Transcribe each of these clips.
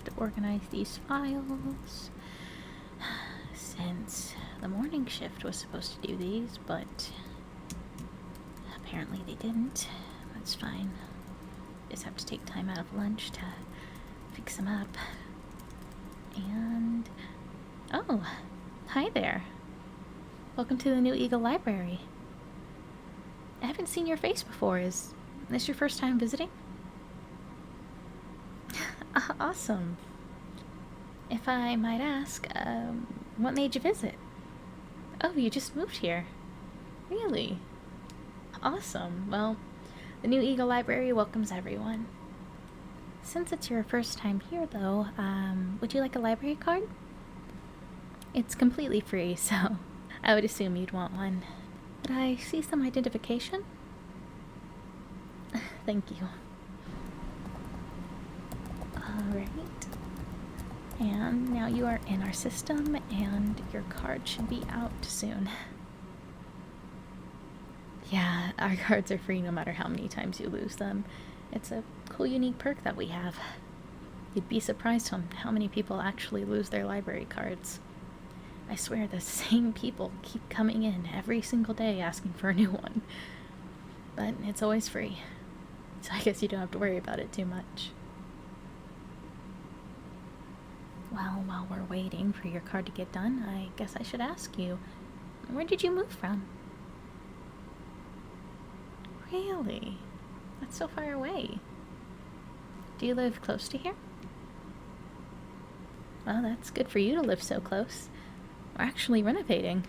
to organize these files. Since the morning shift was supposed to do these, but apparently they didn't. That's fine. Just have to take time out of lunch to fix them up. And... oh, hi there. Welcome to the New Eagle Library. I haven't seen your face before. Is this your first time visiting? Awesome. If I might ask, what made you visit? Oh, you just moved here. Really? Awesome. Well, the New Eagle Library welcomes everyone. Since it's your first time here, though, would you like a library card? It's completely free, so I would assume you'd want one. But I see some identification? Thank you. Alright. And now you are in our system, and your card should be out soon. Yeah, our cards are free no matter how many times you lose them. It's a cool, unique perk that we have. You'd be surprised on how many people actually lose their library cards. I swear the same people keep coming in every single day asking for a new one. But it's always free, so I guess you don't have to worry about it too much. Well, while we're waiting for your card to get done, I guess I should ask you, where did you move from? Really? That's so far away. Do you live close to here? Well, that's good for you to live so close. We're actually renovating.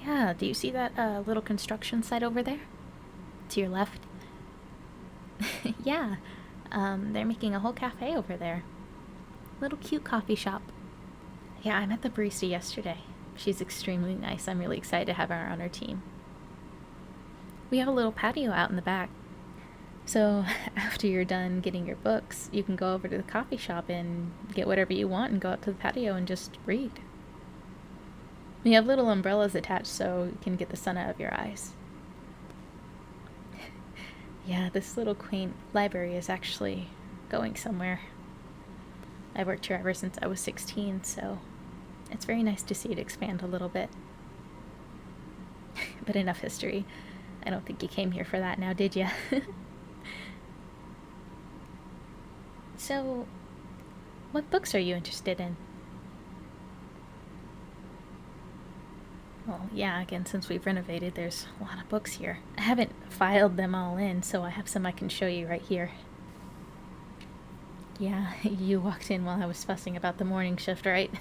Yeah, do you see that little construction site over there? To your left? Yeah, they're making a whole cafe over there. Little cute coffee shop. Yeah, I met the barista yesterday. She's extremely nice. I'm really excited to have her on our team. We have a little patio out in the back. So after you're done getting your books, you can go over to the coffee shop and get whatever you want and go up to the patio and just read. We have little umbrellas attached so you can get the sun out of your eyes. Yeah, this little quaint library is actually going somewhere. I worked here ever since I was 16, so it's very nice to see it expand a little bit. But enough history. I don't think you came here for that now, did you? So, what books are you interested in? Well, yeah, again, since we've renovated, there's a lot of books here. I haven't filed them all in, so I have some I can show you right here. Yeah, you walked in while I was fussing about the morning shift, right?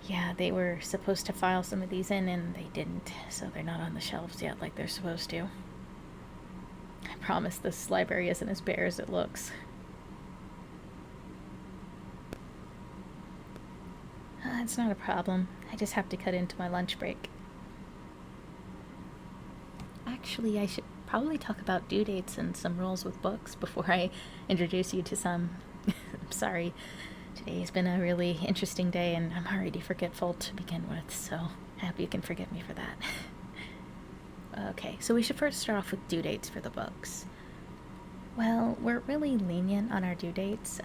Yeah, they were supposed to file some of these in, and they didn't, so they're not on the shelves yet like they're supposed to. I promise this library isn't as bare as it looks. It's not a problem. I just have to cut into my lunch break. Actually, I should probably talk about due dates and some rules with books before I introduce you to some. I'm sorry. Today's been a really interesting day, and I'm already forgetful to begin with, so I hope you can forgive me for that. Okay, so we should first start off with due dates for the books. Well, we're really lenient on our due dates.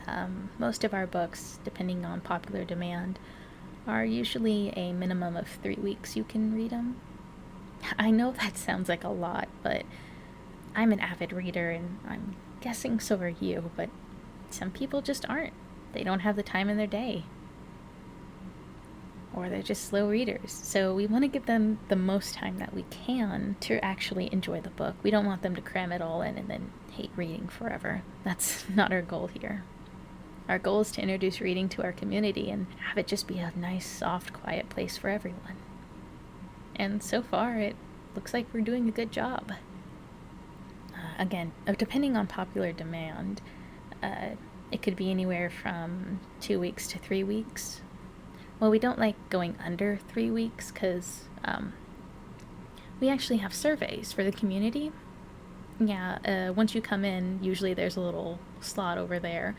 Most of our books, depending on popular demand, are usually a minimum of 3 weeks you can read them. I know that sounds like a lot, but I'm an avid reader, and I'm guessing so are you, but some people just aren't. They don't have the time in their day. Or they're just slow readers. So we want to give them the most time that we can to actually enjoy the book. We don't want them to cram it all in and then hate reading forever. That's not our goal here. Our goal is to introduce reading to our community and have it just be a nice, soft, quiet place for everyone. And so far, it looks like we're doing a good job. Again, depending on popular demand, it could be anywhere from 2 weeks to 3 weeks. Well, we don't like going under 3 weeks because we actually have surveys for the community. Yeah, once you come in, usually there's a little slot over there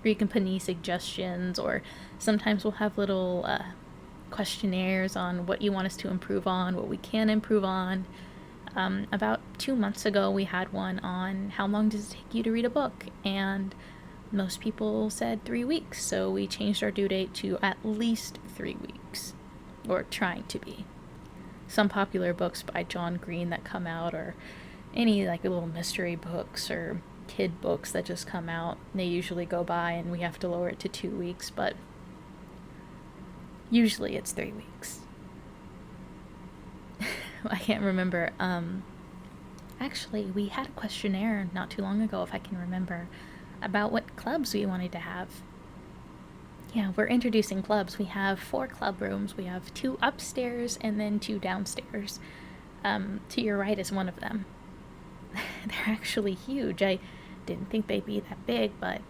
where you can put any suggestions, or sometimes we'll have little questionnaires on what you want us to improve on, what we can improve on. About 2 months ago, we had one on how long does it take you to read a book, and most people said 3 weeks, so we changed our due date to at least 3 weeks, or trying to be. Some popular books by John Green that come out, or any like little mystery books or kid books that just come out, they usually go by and we have to lower it to 2 weeks, but usually it's 3 weeks. I can't remember. Actually, we had a questionnaire not too long ago, if I can remember, about what clubs we wanted to have. Yeah, we're introducing clubs. We have 4 club rooms. We have 2 upstairs and then 2 downstairs. To your right is one of them. They're actually huge. I didn't think they'd be that big, but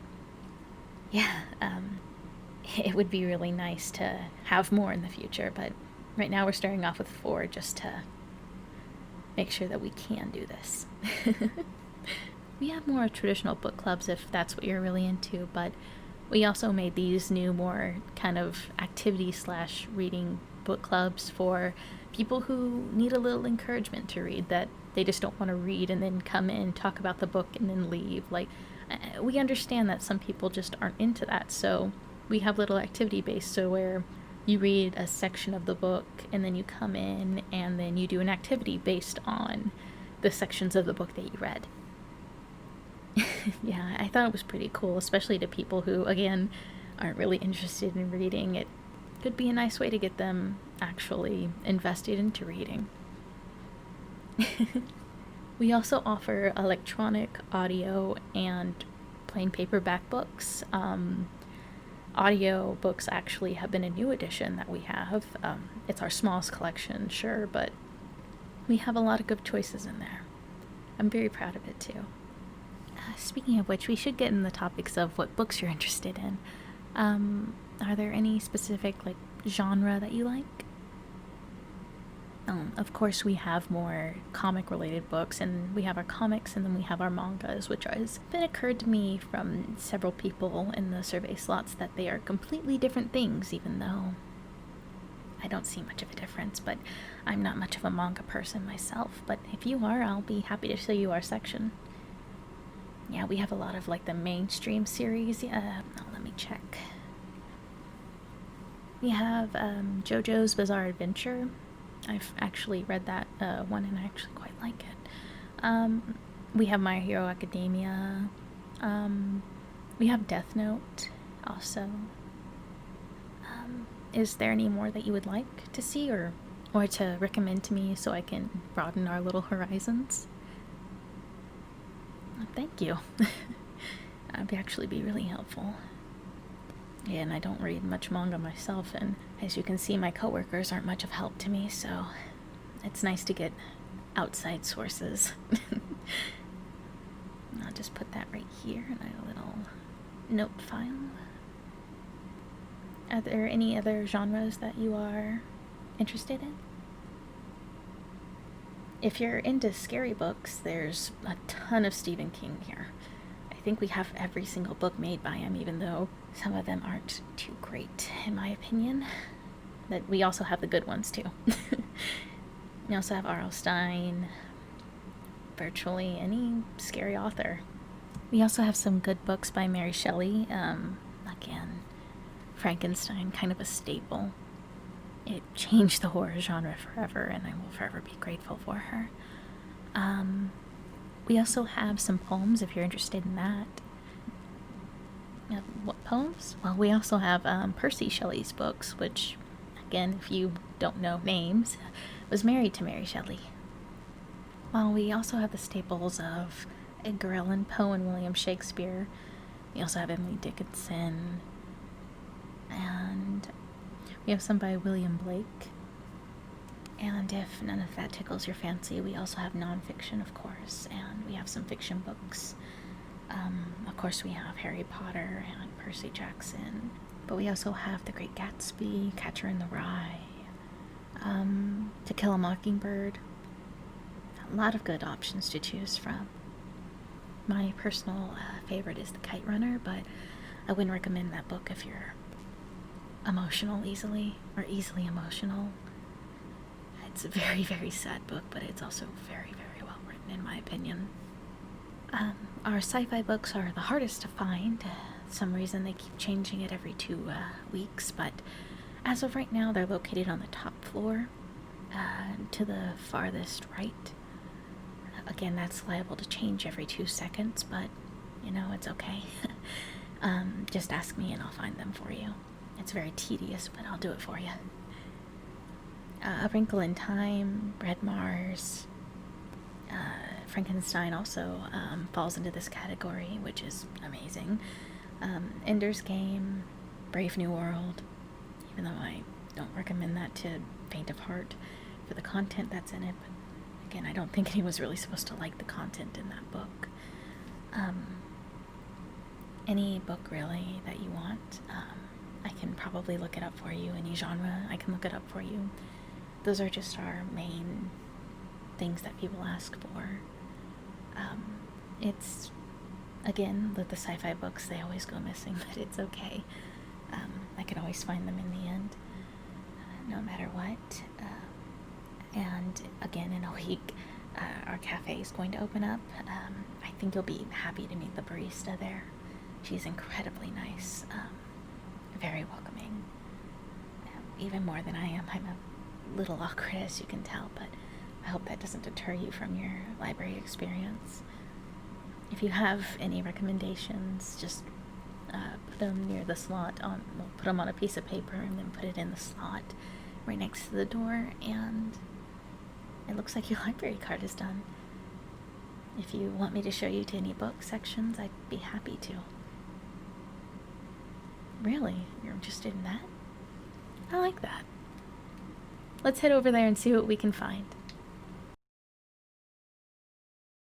yeah, it would be really nice to have more in the future. But right now we're starting off with 4 just to make sure that we can do this. We have more traditional book clubs if that's what you're really into, but we also made these new, more kind of activity/reading book clubs for people who need a little encouragement to read, that they just don't want to read and then come in, talk about the book, and then leave. Like, we understand that some people just aren't into that, so we have little activity-based, so where you read a section of the book and then you come in and then you do an activity based on the sections of the book that you read. Yeah, I thought it was pretty cool, especially to people who, again, aren't really interested in reading. It could be a nice way to get them actually invested into reading. We also offer electronic, audio, and plain paperback books. Audio books actually have been a new addition that we have. It's our smallest collection, sure, but we have a lot of good choices in there. I'm very proud of it, too. Speaking of which, we should get in the topics of what books you're interested in. Are there any specific, genre that you like? Of course, we have more comic-related books, and we have our comics, and then we have our mangas, which has been occurred to me from several people in the survey slots that they are completely different things, even though I don't see much of a difference, but I'm not much of a manga person myself. But if you are, I'll be happy to show you our section. Yeah, we have a lot of, the mainstream series. Let me check. We have JoJo's Bizarre Adventure. I've actually read that one, and I actually quite like it. We have My Hero Academia. We have Death Note also. Is there any more that you would like to see or to recommend to me so I can broaden our little horizons? Thank you. That'd actually be really helpful. Yeah, and I don't read much manga myself, and as you can see, my coworkers aren't much of help to me, so it's nice to get outside sources. I'll just put that right here in a little note file. Are there any other genres that you are interested in? If you're into scary books, there's a ton of Stephen King here. I think we have every single book made by him, even though some of them aren't too great, in my opinion. But we also have the good ones, too. We also have R.L. Stine, virtually any scary author. We also have some good books by Mary Shelley. Again, Frankenstein, kind of a staple. It changed the horror genre forever, and I will forever be grateful for her. We also have some poems, if you're interested in that. What poems? Well, we also have Percy Shelley's books, which, again, if you don't know names, was married to Mary Shelley. Well, we also have the staples of Edgar Allan Poe and William Shakespeare. We also have Emily Dickinson, and we have some by William Blake. And if none of that tickles your fancy, we also have nonfiction, of course, and we have some fiction books. Of course, we have Harry Potter and Percy Jackson, but we also have The Great Gatsby, Catcher in the Rye, To Kill a Mockingbird. A lot of good options to choose from. My personal favorite is The Kite Runner, but I wouldn't recommend that book if you're emotional easily, or easily emotional. It's a very, very sad book, but it's also very, very well written, in my opinion. Our sci-fi books are the hardest to find. Some reason they keep changing it every 2 weeks, but as of right now, they're located on the top floor, to the farthest right. Again, that's liable to change every 2 seconds, but it's okay. Just ask me and I'll find them for you. It's very tedious, but I'll do it for you. A Wrinkle in Time, Red Mars, Frankenstein also falls into this category, which is amazing. Ender's Game, Brave New World, even though I don't recommend that to faint of heart for the content that's in it, but again, I don't think anyone's really supposed to like the content in that book. Any book really that you want, I can probably look it up for you. Any genre, I can look it up for you. Those are just our main things that people ask for. It's, again, with the sci-fi books, they always go missing, but it's okay. I can always find them in the end, no matter what. And again, in a week, our cafe is going to open up. I think you'll be happy to meet the barista there. She's incredibly nice, very welcoming, even more than I am. I'm a little awkward, as you can tell, but I hope that doesn't deter you from your library experience. If you have any recommendations, just put them near the slot put them on a piece of paper and then put it in the slot right next to the door, and it looks like your library card is done. If you want me to show you to any book sections, I'd be happy to. Really? You're interested in that? I like that. Let's head over there and see what we can find.